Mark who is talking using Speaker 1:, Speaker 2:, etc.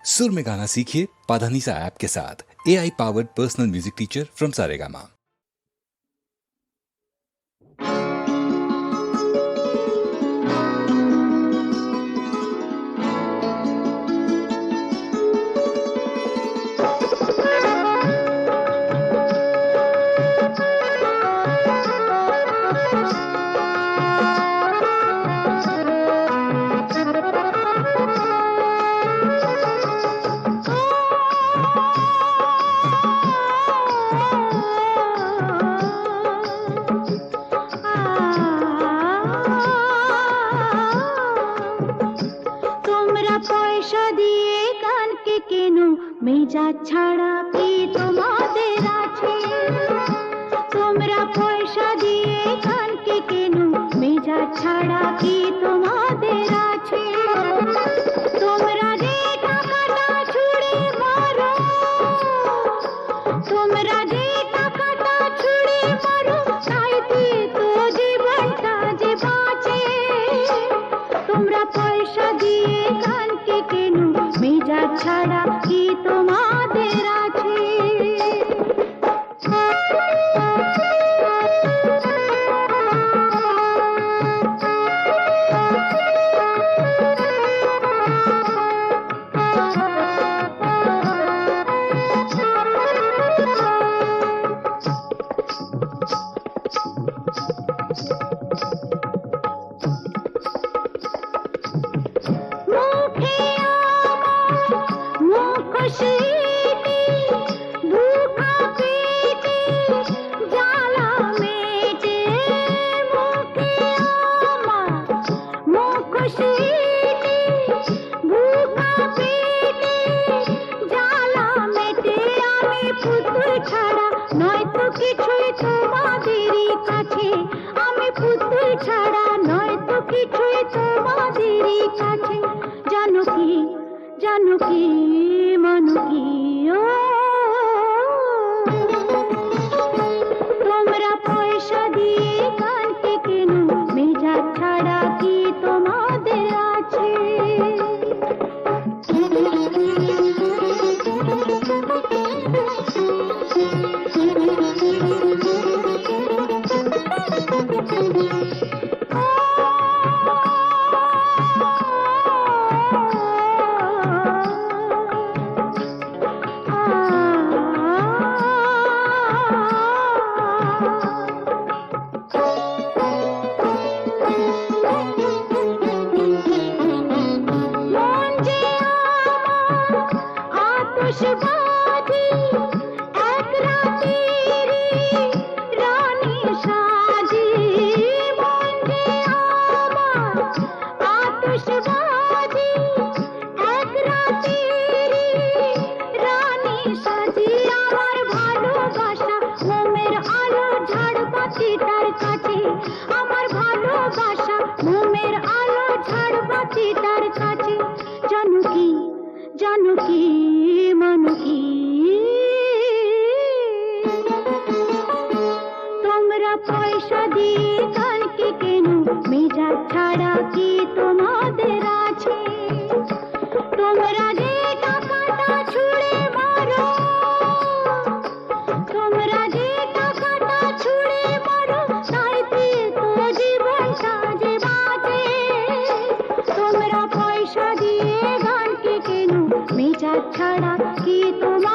Speaker 1: सुर में गाना सीखिए पाधानीसा ऐप के साथ। AI powered personal music teacher from Saregama.
Speaker 2: মেজা ছাড়া কি তোমাদের আছে? তোমরা পয়সা দিয়ে কানকে কেন? মেজা ছাড়া কি তোমাদের আছে? তোমরা যে টাকাটা ছুঁড়ে মারো, তোমরা যে টাকাটা ছুঁড়ে মারো, তাইতে তো জীবনটা যে বাঁচে। তোমরা পয়সা দিয়ে কানকে কেন? মেজা ছাড়া কি তোমাদের আছে? জানো কি মানো কি তোমরা পয়সা দিয়ে কানকে কেন? মেজা ছাড়া কি তোমাদের আছে? জানো কি মানো কি তোমরা পয়সা দিয়ে কানকে কেন? মেজা ছাড়া কি তোমাদের আছে? তোমরা যে টাকাটা ছুঁড়ে মারো, তোমরা যে টাকাটা ছুঁড়ে মারো, তাইতে তো জীবনটা যে বাঁচে। তোমরা পয়সা দিয়ে কানকে কেন? মেজা ছাড়া কি তোমার